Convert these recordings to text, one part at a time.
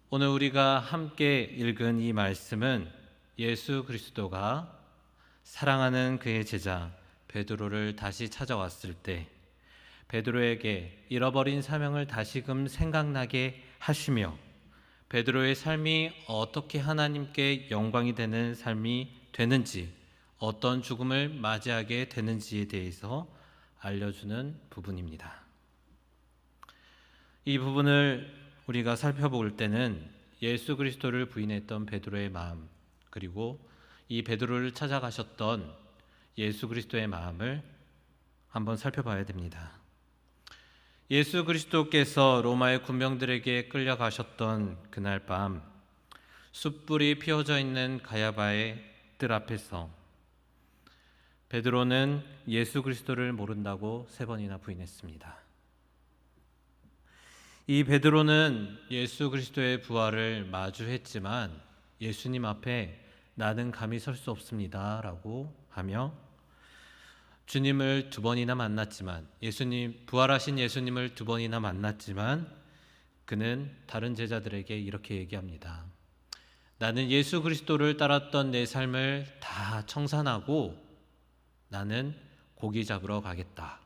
오늘 우리가 함께 읽은 이 말씀은 예수 그리스도가 사랑하는 그의 제자 베드로를 다시 찾아왔을 때 베드로에게 잃어버린 사명을 다시금 생각나게 하시며 베드로의 삶이 어떻게 하나님께 영광이 되는 삶이 되는지, 어떤 죽음을 맞이하게 되는지에 대해서 알려주는 부분입니다. 이 부분을 우리가 살펴볼 때는 예수 그리스도를 부인했던 베드로의 마음, 그리고 이 베드로를 찾아가셨던 예수 그리스도의 마음을 한번 살펴봐야 됩니다. 예수 그리스도께서 로마의 군병들에게 끌려가셨던 그날 밤, 숯불이 피워져 있는 가야바의 뜰 앞에서 베드로는 예수 그리스도를 모른다고 3번이나 부인했습니다. 이 베드로는 예수 그리스도의 부활을 마주했지만 예수님 앞에 나는 감히 설 수 없습니다 라고 하며 주님을 2번이나 만났지만, 부활하신 예수님을 2번이나 만났지만 그는 다른 제자들에게 이렇게 얘기합니다. 나는 예수 그리스도를 따랐던 내 삶을 다 청산하고 나는 고기 잡으러 가겠다.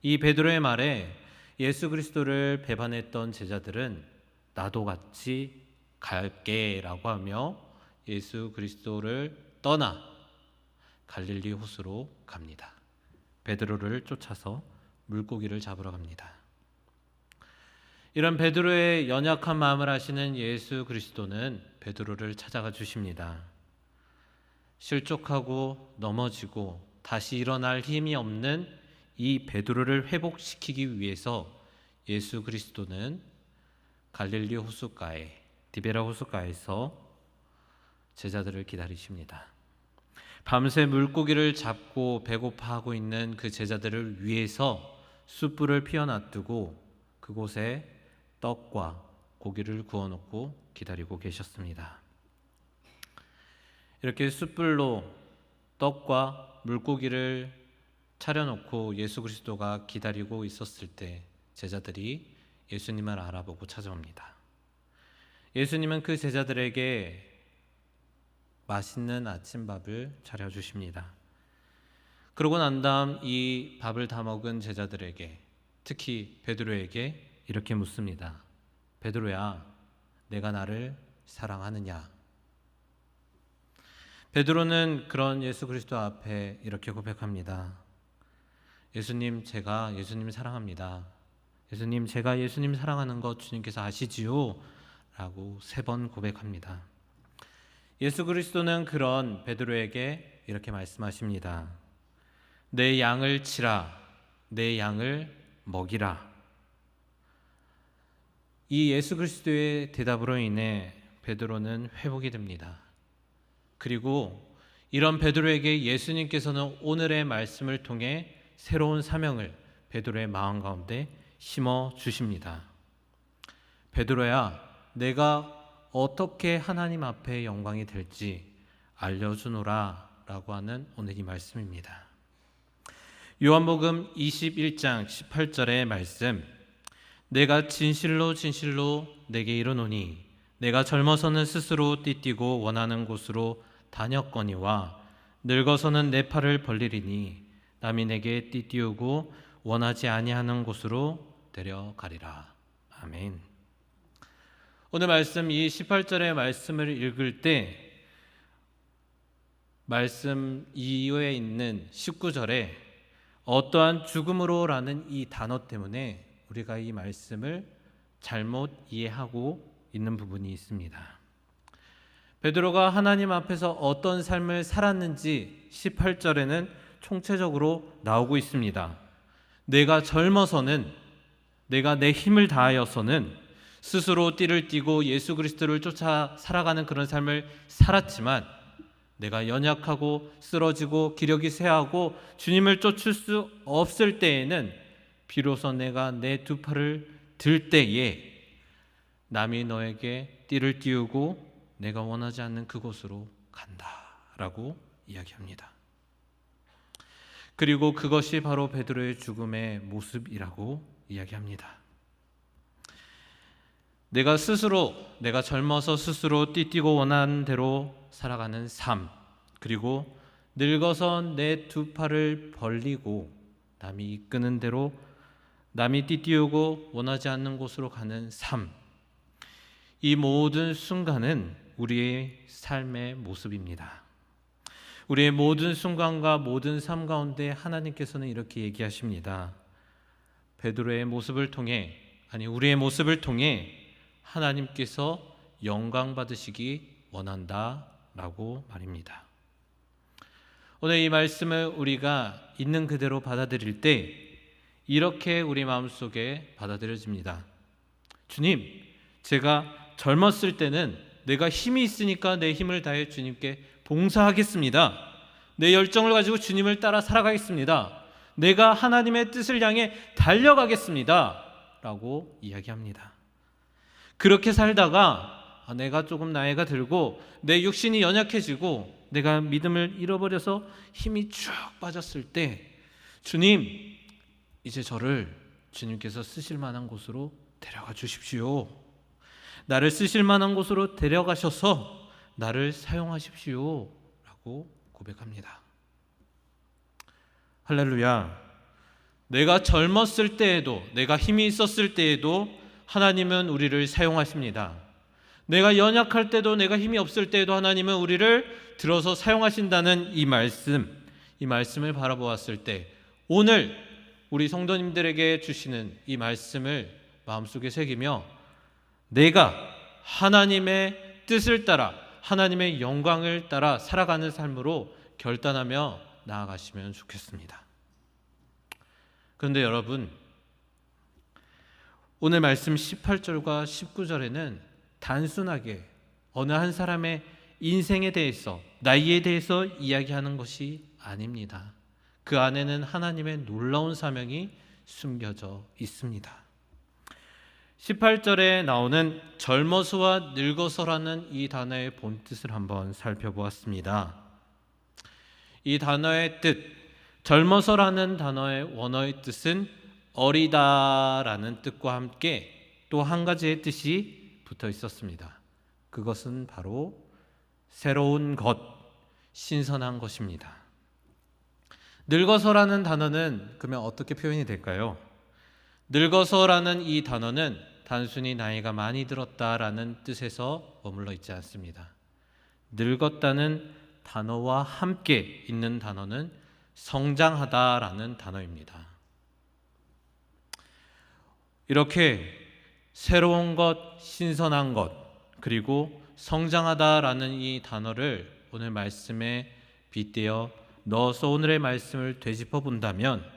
이 베드로의 말에 예수 그리스도를 배반했던 제자들은 나도 같이 갈게 라고 하며 예수 그리스도를 떠나 갈릴리 호수로 갑니다. 베드로를 쫓아서 물고기를 잡으러 갑니다. 이런 베드로의 연약한 마음을 아시는 예수 그리스도는 베드로를 찾아가 주십니다. 실족하고 넘어지고 다시 일어날 힘이 없는 이 베드로를 회복시키기 위해서 예수 그리스도는 갈릴리 호숫가에, 디베라 호숫가에서 제자들을 기다리십니다. 밤새 물고기를 잡고 배고파하고 있는 그 제자들을 위해서 숯불을 피워놔두고 그곳에 떡과 고기를 구워놓고 기다리고 계셨습니다. 이렇게 숯불로 떡과 물고기를 차려놓고 예수 그리스도가 기다리고 있었을 때 제자들이 예수님을 알아보고 찾아옵니다. 예수님은 그 제자들에게 맛있는 아침밥을 차려주십니다. 그러고 난 다음 이 밥을 다 먹은 제자들에게, 특히 베드로에게 이렇게 묻습니다. 베드로야, 내가 나를 사랑하느냐? 베드로는 그런 예수 그리스도 앞에 이렇게 고백합니다. 예수님, 제가 예수님 사랑합니다. 예수님, 제가 예수님 사랑하는 것 주님께서 아시지요? 라고 3번 고백합니다. 예수 그리스도는 그런 베드로에게 이렇게 말씀하십니다. 내 양을 치라, 내 양을 먹이라. 이 예수 그리스도의 대답으로 인해 베드로는 회복이 됩니다. 그리고 이런 베드로에게 예수님께서는 오늘의 말씀을 통해 새로운 사명을 베드로의 마음 가운데 심어 주십니다. 베드로야, 내가 어떻게 하나님 앞에 영광이 될지 알려주노라 라고 하는 오늘 이 말씀입니다. 요한복음 21장 18절의 말씀, 내가 진실로 진실로 내게 이르노니 내가 젊어서는 스스로 띠뛰고 원하는 곳으로 다녔거니와 늙어서는 내 팔을 벌리리니 남이 내게 띠띠우고 원하지 아니하는 곳으로 데려가리라. 아멘. 오늘 말씀, 이 18절의 말씀을 읽을 때 말씀 이후에 있는 19절에 어떠한 죽음으로라는 이 단어 때문에 우리가 이 말씀을 잘못 이해하고 있는 부분이 있습니다. 베드로가 하나님 앞에서 어떤 삶을 살았는지 18절에는 총체적으로 나오고 있습니다. 내가 젊어서는, 내가 내 힘을 다하여서는 스스로 띠를 띠고 예수 그리스도를 쫓아 살아가는 그런 삶을 살았지만 내가 연약하고 쓰러지고 기력이 쇠하고 주님을 쫓을 수 없을 때에는 비로소 내가 내 2 팔을 들 때에 남이 너에게 띠를 띄우고 내가 원하지 않는 그곳으로 간다라고 이야기합니다. 그리고 그것이 바로 베드로의 죽음의 모습이라고 이야기합니다. 내가 젊어서 스스로 띠뛰고 원하는 대로 살아가는 삶, 그리고 늙어서 내 두 팔을 벌리고 남이 이끄는 대로 남이 띠뛰고 원하지 않는 곳으로 가는 삶, 이 모든 순간은 우리의 삶의 모습입니다. 우리의 모든 순간과 모든 삶 가운데 하나님께서는 이렇게 얘기하십니다. 베드로의 모습을 통해, 우리의 모습을 통해 하나님께서 영광 받으시기 원한다라고 말입니다. 오늘 이 말씀을 우리가 있는 그대로 받아들일 때 이렇게 우리 마음속에 받아들여집니다. 주님, 제가 젊었을 때는 내가 힘이 있으니까 내 힘을 다해 주님께 봉사하겠습니다. 내 열정을 가지고 주님을 따라 살아가겠습니다. 내가 하나님의 뜻을 향해 달려가겠습니다 라고 이야기합니다. 그렇게 살다가 내가 조금 나이가 들고 내 육신이 연약해지고 내가 믿음을 잃어버려서 힘이 쭉 빠졌을 때, 주님, 이제 저를 주님께서 쓰실 만한 곳으로 데려가 주십시오. 나를 쓰실 만한 곳으로 데려가셔서 나를 사용하십시오 라고 고백합니다. 할렐루야. 내가 젊었을 때에도, 내가 힘이 있었을 때에도 하나님은 우리를 사용하십니다. 내가 연약할 때도, 내가 힘이 없을 때에도 하나님은 우리를 들어서 사용하신다는 이 말씀을 바라보았을 때, 오늘 우리 성도님들에게 주시는 이 말씀을 마음속에 새기며 내가 하나님의 뜻을 따라, 하나님의 영광을 따라 살아가는 삶으로 결단하며 나아가시면 좋겠습니다. 그런데 여러분, 오늘 말씀 18절과 19절에는 단순하게 어느 한 사람의 인생에 대해서, 나이에 대해서 이야기하는 것이 아닙니다. 그 안에는 하나님의 놀라운 사명이 숨겨져 있습니다. 18절에 나오는 젊어서와 늙어서라는 이 단어의 본뜻을 한번 살펴보았습니다. 이 단어의 뜻, 젊어서라는 단어의 원어의 뜻은 어리다라는 뜻과 함께 또 한 가지의 뜻이 붙어 있었습니다. 그것은 바로 새로운 것, 신선한 것입니다. 늙어서라는 단어는 그러면 어떻게 표현이 될까요? 늙어서라는 이 단어는 단순히 나이가 많이 들었다라는 뜻에서 머물러 있지 않습니다. 늙었다는 단어와 함께 있는 단어는 성장하다라는 단어입니다. 이렇게 새로운 것, 신선한 것, 그리고 성장하다라는 이 단어를 오늘 말씀에 빗대어 넣어서 오늘의 말씀을 되짚어 본다면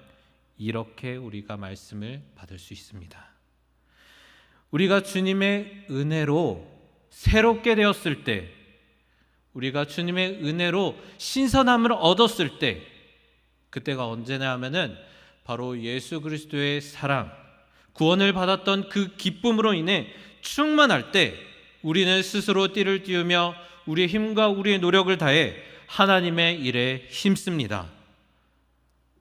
이렇게 우리가 말씀을 받을 수 있습니다. 우리가 주님의 은혜로 새롭게 되었을 때, 우리가 주님의 은혜로 신선함을 얻었을 때, 그때가 언제냐 하면은 바로 예수 그리스도의 사랑, 구원을 받았던 그 기쁨으로 인해 충만할 때 우리는 스스로 띠를 띄우며 우리의 힘과 우리의 노력을 다해 하나님의 일에 힘씁니다.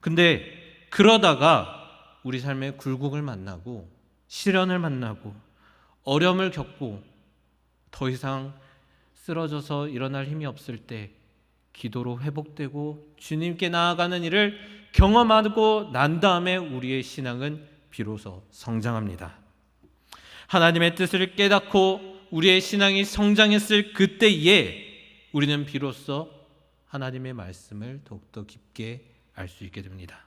근데 그러다가 우리 삶에 굴곡을 만나고 시련을 만나고 어려움을 겪고 더 이상 쓰러져서 일어날 힘이 없을 때 기도로 회복되고 주님께 나아가는 일을 경험하고 난 다음에 우리의 신앙은 비로소 성장합니다. 하나님의 뜻을 깨닫고 우리의 신앙이 성장했을 그때에 우리는 비로소 하나님의 말씀을 더욱더 깊게 알 수 있게 됩니다.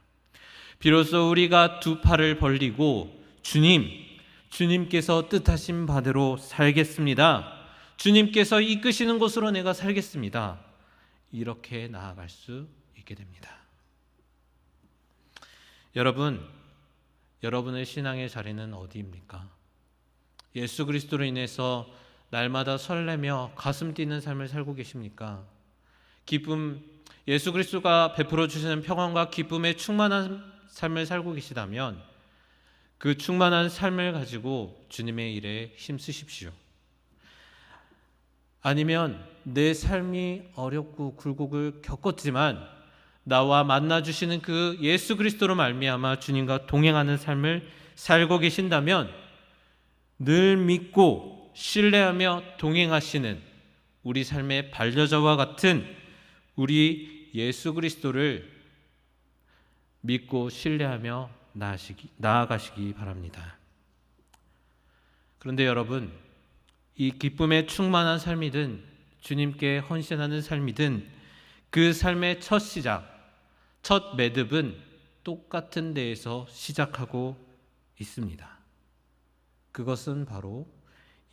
비로소 우리가 두 팔을 벌리고 주님께서 뜻하신 바대로 살겠습니다. 주님께서 이끄시는 곳으로 내가 살겠습니다. 이렇게 나아갈 수 있게 됩니다. 여러분의 신앙의 자리는 어디입니까? 예수 그리스도로 인해서 날마다 설레며 가슴 뛰는 삶을 살고 계십니까? 예수 그리스도가 베풀어 주시는 평안과 기쁨에 충만한 삶을 살고 계시다면 그 충만한 삶을 가지고 주님의 일에 힘쓰십시오. 아니면 내 삶이 어렵고 굴곡을 겪었지만 나와 만나주시는 그 예수 그리스도로 말미암아 주님과 동행하는 삶을 살고 계신다면 늘 믿고 신뢰하며 동행하시는 우리 삶의 반려자와 같은 우리 예수 그리스도를 믿고 신뢰하며 나아가시기 바랍니다. 그런데 여러분, 이 기쁨에 충만한 삶이든 주님께 헌신하는 삶이든 그 삶의 첫 시작, 첫 매듭은 똑같은 데에서 시작하고 있습니다. 그것은 바로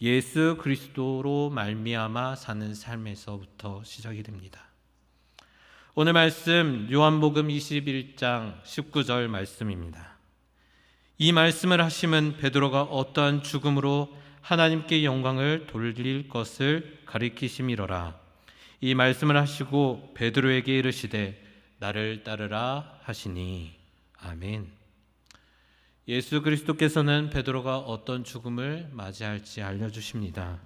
예수 그리스도로 말미암아 사는 삶에서부터 시작이 됩니다. 오늘 말씀 요한복음 21장 19절 말씀입니다. 이 말씀을 하심은 베드로가 어떠한 죽음으로 하나님께 영광을 돌릴 것을 가리키심이로라. 이 말씀을 하시고 베드로에게 이르시되 나를 따르라 하시니. 아멘. 예수 그리스도께서는 베드로가 어떤 죽음을 맞이할지 알려주십니다.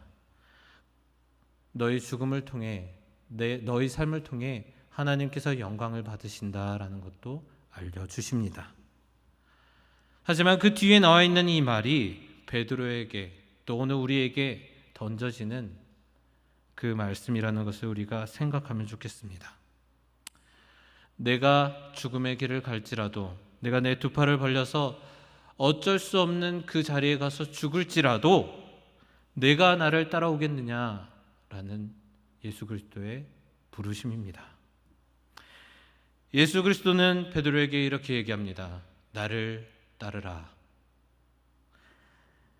너희 죽음을 통해 너희 삶을 통해 하나님께서 영광을 받으신다라는 것도 알려주십니다. 하지만 그 뒤에 나와 있는 이 말이 베드로에게 또 오늘 우리에게 던져지는 그 말씀이라는 것을 우리가 생각하면 좋겠습니다. 내가 죽음의 길을 갈지라도, 내가 내 두 팔을 벌려서 어쩔 수 없는 그 자리에 가서 죽을지라도 내가 나를 따라오겠느냐라는 예수 그리스도의 부르심입니다. 예수 그리스도는 베드로에게 이렇게 얘기합니다. 나를 따르라.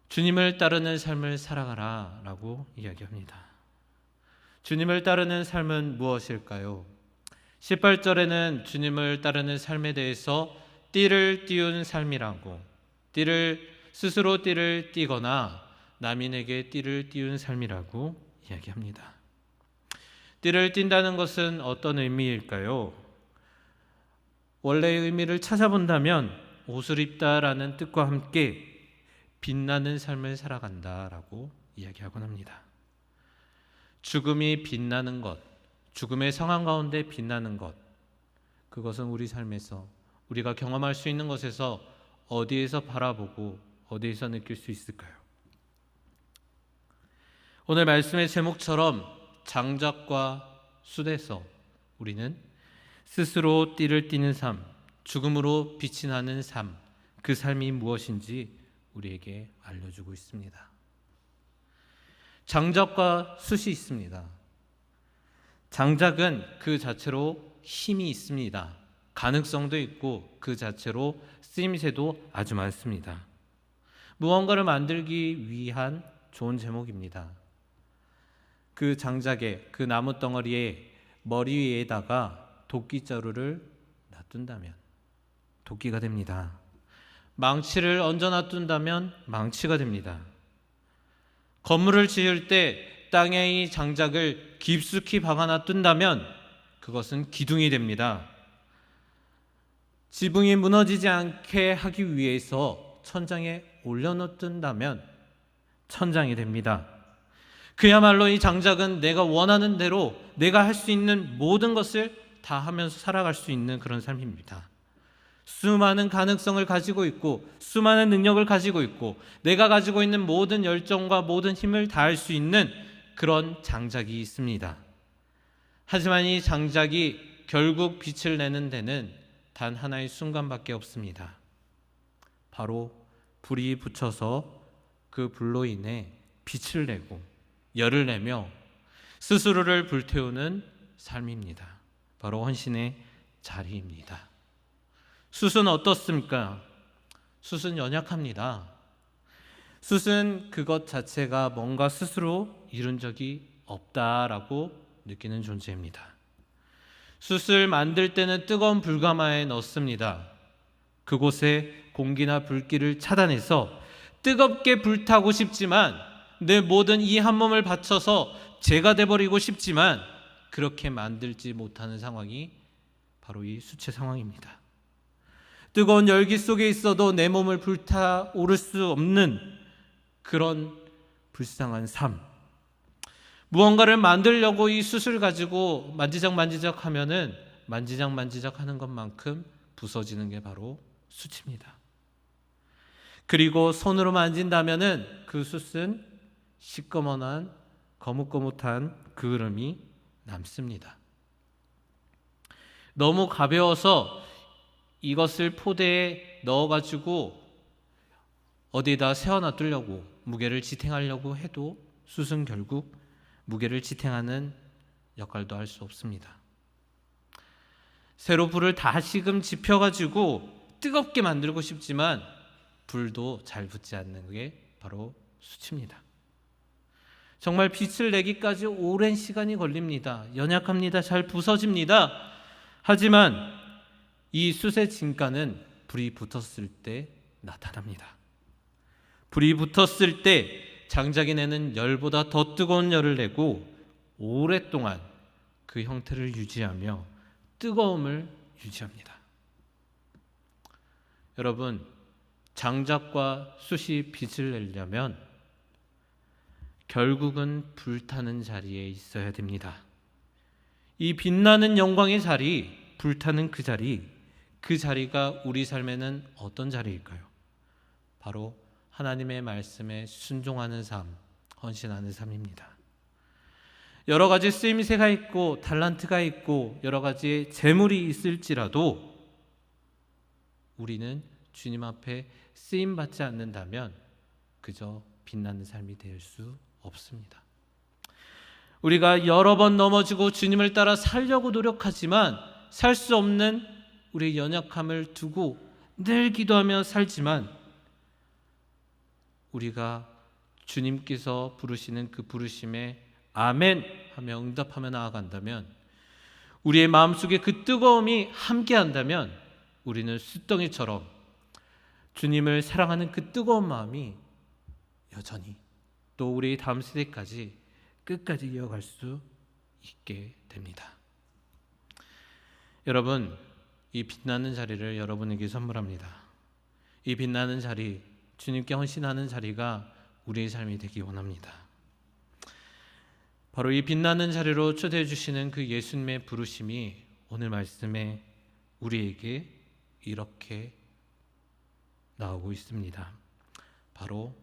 주님을 따르는 삶을 살아가라 라고 이야기합니다. 주님을 따르는 삶은 무엇일까요? 18절에는 주님을 따르는 삶에 대해서 띠를 띄운 삶이라고, 스스로 띠를 띠거나 남인에게 띠를 띄운 삶이라고 이야기합니다. 띠를 띈다는 것은 어떤 의미일까요? 원래의 의미를 찾아본다면 옷을 입다라는 뜻과 함께 빛나는 삶을 살아간다라고 이야기하곤 합니다. 죽음이 빛나는 것, 죽음의 상황 가운데 빛나는 것, 그것은 우리 삶에서 우리가 경험할 수 있는 것에서 어디에서 바라보고 어디에서 느낄 수 있을까요? 오늘 말씀의 제목처럼 장작과 숯에서 우리는 스스로 띠를 띠는 삶, 죽음으로 빛이 나는 삶, 그 삶이 무엇인지 우리에게 알려주고 있습니다. 장작과 숯이 있습니다. 장작은 그 자체로 힘이 있습니다. 가능성도 있고 그 자체로 쓰임새도 아주 많습니다. 무언가를 만들기 위한 좋은 제목입니다. 그 장작에, 그 나무 덩어리에 머리 위에다가 도끼자루를 놔둔다면 도끼가 됩니다. 망치를 얹어 놔둔다면 망치가 됩니다. 건물을 지을 때 땅에 이 장작을 깊숙이 박아 놔둔다면 그것은 기둥이 됩니다. 지붕이 무너지지 않게 하기 위해서 천장에 올려놓든다면 천장이 됩니다. 그야말로 이 장작은 내가 원하는 대로 내가 할 수 있는 모든 것을 다 하면서 살아갈 수 있는 그런 삶입니다. 수많은 가능성을 가지고 있고 수많은 능력을 가지고 있고 내가 가지고 있는 모든 열정과 모든 힘을 다할 수 있는 그런 장작이 있습니다. 하지만 이 장작이 결국 빛을 내는 데는 단 하나의 순간밖에 없습니다. 바로 불이 붙여서 그 불로 인해 빛을 내고 열을 내며 스스로를 불태우는 삶입니다. 바로 헌신의 자리입니다. 숯은 어떻습니까? 숯은 연약합니다. 숯은 그것 자체가 뭔가 스스로 이룬 적이 없다라고 느끼는 존재입니다. 숯을 만들 때는 뜨거운 불가마에 넣습니다. 그곳에 공기나 불길을 차단해서 뜨겁게 불타고 싶지만 내 모든 이 한 몸을 바쳐서 재가 돼버리고 싶지만 그렇게 만들지 못하는 상황이 바로 이 숯의 상황입니다. 뜨거운 열기 속에 있어도 내 몸을 불타오를 수 없는 그런 불쌍한 삶. 무언가를 만들려고 이 숯을 가지고 만지작 하면은 만지작 하는 것만큼 부서지는 게 바로 숯입니다. 그리고 손으로 만진다면은 그 숯은 시꺼먼한 거뭇거뭇한 그을음이 남습니다. 너무 가벼워서 이것을 포대에 넣어가지고 어디다 세워놔두려고 무게를 지탱하려고 해도 숯은 결국 무게를 지탱하는 역할도 할 수 없습니다. 새로 불을 다시금 지펴가지고 뜨겁게 만들고 싶지만 불도 잘 붙지 않는 게 바로 숯입니다. 정말 빛을 내기까지 오랜 시간이 걸립니다. 연약합니다. 잘 부서집니다. 하지만 이 숯의 진가는 불이 붙었을 때 나타납니다. 불이 붙었을 때 장작이 내는 열보다 더 뜨거운 열을 내고 오랫동안 그 형태를 유지하며 뜨거움을 유지합니다. 여러분, 장작과 숯이 빛을 내려면 결국은 불타는 자리에 있어야 됩니다. 이 빛나는 영광의 자리, 불타는 그 자리가 우리 삶에는 어떤 자리일까요? 바로 하나님의 말씀에 순종하는 삶, 헌신하는 삶입니다. 여러 가지 쓰임새가 있고 달란트가 있고 여러 가지 재물이 있을지라도 우리는 주님 앞에 쓰임받지 않는다면 그저 빛나는 삶이 될 수 없습니다. 우리가 여러 번 넘어지고 주님을 따라 살려고 노력하지만 살 수 없는 우리의 연약함을 두고 늘 기도하며 살지만 우리가 주님께서 부르시는 그 부르심에 아멘 하며 응답하며 나아간다면, 우리의 마음속에 그 뜨거움이 함께한다면 우리는 숯덩이처럼 주님을 사랑하는 그 뜨거운 마음이 여전히 또 우리 다음 세대까지 끝까지 이어갈 수 있게 됩니다. 여러분, 이 빛나는 자리를 여러분에게 선물합니다. 이 빛나는 자리, 주님께 헌신하는 자리가 우리의 삶이 되기 원합니다. 바로 이 빛나는 자리로 초대해 주시는 그 예수님의 부르심이 오늘 말씀에 우리에게 이렇게 나오고 있습니다. 바로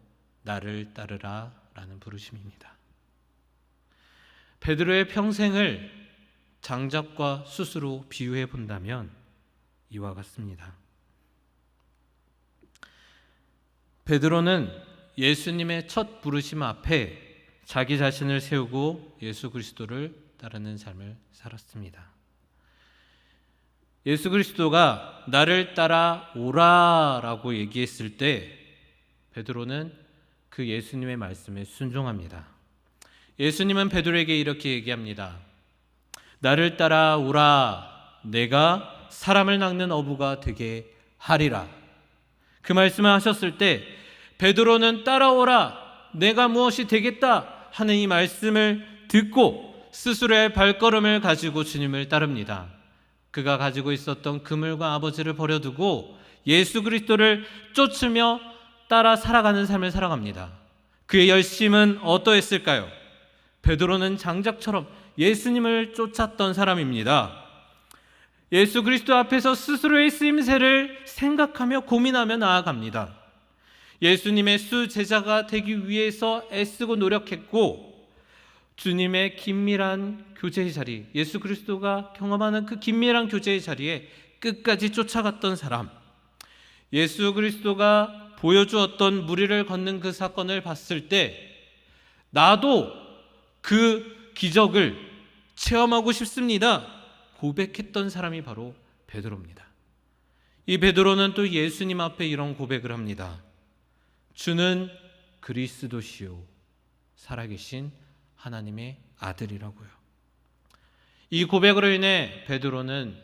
나를 따르라 라는 부르심입니다. 베드로의 평생을 장작과 숯으로 비유해 본다면 이와 같습니다. 베드로는 예수님의 첫 부르심 앞에 자기 자신을 세우고 예수 그리스도를 따르는 삶을 살았습니다. 예수 그리스도가 나를 따라오라 라고 얘기했을 때 베드로는 그 예수님의 말씀에 순종합니다. 예수님은 베드로에게 이렇게 얘기합니다. 나를 따라오라, 내가 사람을 낚는 어부가 되게 하리라. 그 말씀을 하셨을 때 베드로는 따라오라, 내가 무엇이 되겠다 하는 이 말씀을 듣고 스스로의 발걸음을 가지고 주님을 따릅니다. 그가 가지고 있었던 그물과 아버지를 버려두고 예수 그리스도를 쫓으며 따라 살아가는 삶을 살아갑니다. 그의 열심은 어떠했을까요? 베드로는 장작처럼 예수님을 쫓았던 사람입니다. 예수 그리스도 앞에서 스스로의 쓰임새를 생각하며 고민하며 나아갑니다. 예수님의 수제자가 되기 위해서 애쓰고 노력했고 주님의 긴밀한 교제의 자리, 예수 그리스도가 경험하는 그 긴밀한 교제의 자리에 끝까지 쫓아갔던 사람, 예수 그리스도가 보여주었던 무리를 걷는 그 사건을 봤을 때 나도 그 기적을 체험하고 싶습니다 고백했던 사람이 바로 베드로입니다. 이 베드로는 또 예수님 앞에 이런 고백을 합니다. 주는 그리스도시요 살아계신 하나님의 아들이라고요. 이 고백으로 인해 베드로는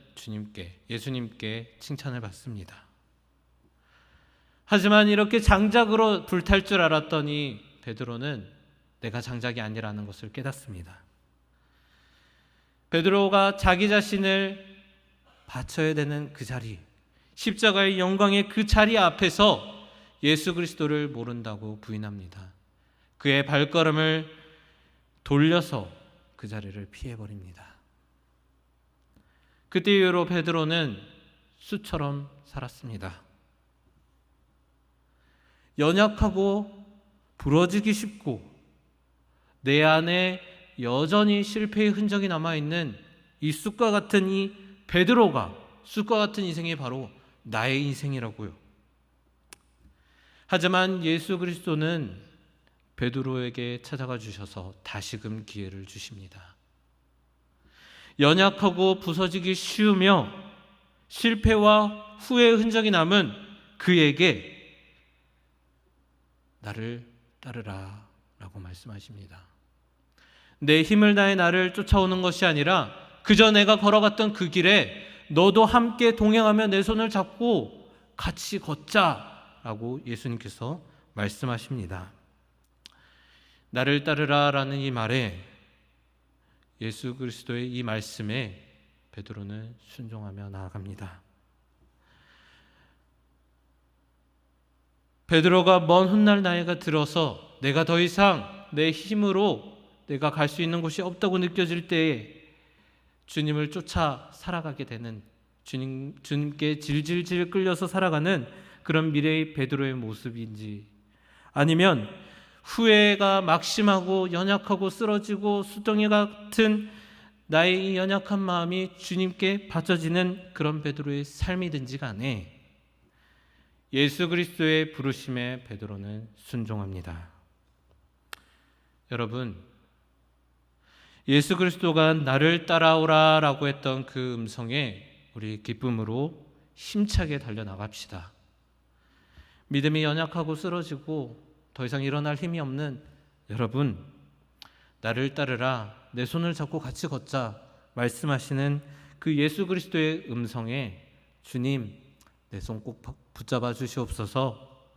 예수님께 칭찬을 받습니다. 하지만 이렇게 장작으로 불탈 줄 알았더니 베드로는 내가 장작이 아니라는 것을 깨닫습니다. 베드로가 자기 자신을 바쳐야 되는 그 자리, 십자가의 영광의 그 자리 앞에서 예수 그리스도를 모른다고 부인합니다. 그의 발걸음을 돌려서 그 자리를 피해버립니다. 그때 이후로 베드로는 숯처럼 살았습니다. 연약하고 부러지기 쉽고 내 안에 여전히 실패의 흔적이 남아있는 이 쑥과 같은 이 베드로가, 쑥과 같은 인생이 바로 나의 인생이라고요. 하지만 예수 그리스도는 베드로에게 찾아가 주셔서 다시금 기회를 주십니다. 연약하고 부서지기 쉬우며 실패와 후회의 흔적이 남은 그에게 나를 따르라 라고 말씀하십니다. 내 힘을 다해 나를 쫓아오는 것이 아니라 그저 내가 걸어갔던 그 길에 너도 함께 동행하며 내 손을 잡고 같이 걷자 라고 예수님께서 말씀하십니다. 나를 따르라 라는 이 말에, 예수 그리스도의 이 말씀에 베드로는 순종하며 나아갑니다. 베드로가 먼 훗날 나이가 들어서 내가 더 이상 내 힘으로 내가 갈 수 있는 곳이 없다고 느껴질 때에 주님을 쫓아 살아가게 되는, 주님께 질질질 끌려서 살아가는 그런 미래의 베드로의 모습인지, 아니면 후회가 막심하고 연약하고 쓰러지고 수덩이 같은 나의 이 연약한 마음이 주님께 바쳐지는 그런 베드로의 삶이든지 간에 예수 그리스도의 부르심에 베드로는 순종합니다. 여러분, 예수 그리스도가 나를 따라오라 라고 했던 그 음성에 우리 기쁨으로 힘차게 달려나갑시다. 믿음이 연약하고 쓰러지고 더 이상 일어날 힘이 없는 여러분, 나를 따르라, 내 손을 잡고 같이 걷자 말씀하시는 그 예수 그리스도의 음성에 주님, 내 손 꼭 붙잡아 주시옵소서,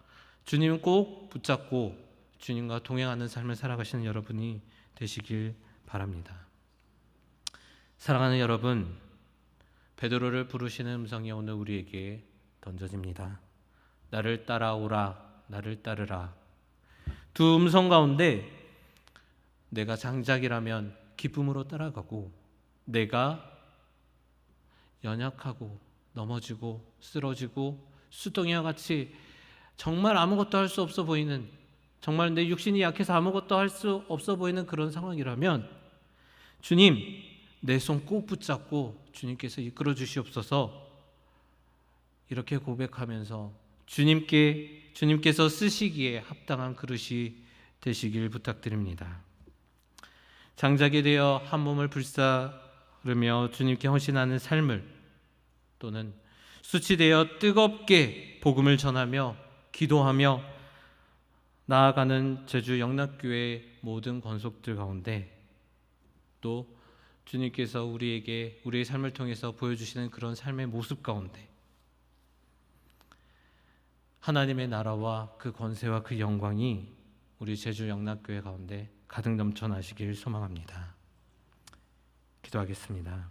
주님 꼭 붙잡고 주님과 동행하는 삶을 살아가시는 여러분이 되시길 바랍니다. 사랑하는 여러분, 베드로를 부르시는 음성이 오늘 우리에게 던져집니다. 나를 따라오라, 나를 따르라. 두 음성 가운데 내가 장작이라면 기쁨으로 따라가고, 내가 연약하고 넘어지고 쓰러지고 수덩이와 같이 정말 아무것도 할 수 없어 보이는, 정말 내 육신이 약해서 아무것도 할 수 없어 보이는 그런 상황이라면 주님, 내 손 꼭 붙잡고 주님께서 이끌어 주시옵소서, 이렇게 고백하면서 주님께서 쓰시기에 합당한 그릇이 되시길 부탁드립니다. 장작이 되어 한 몸을 불사르며 주님께 헌신하는 삶을, 또는 숯이 되어 뜨겁게 복음을 전하며 기도하며 나아가는 제주 영락교회 모든 권속들 가운데, 또 주님께서 우리에게 우리의 삶을 통해서 보여주시는 그런 삶의 모습 가운데 하나님의 나라와 그 권세와 그 영광이 우리 제주 영락교회 가운데 가득 넘쳐나시길 소망합니다. 기도하겠습니다.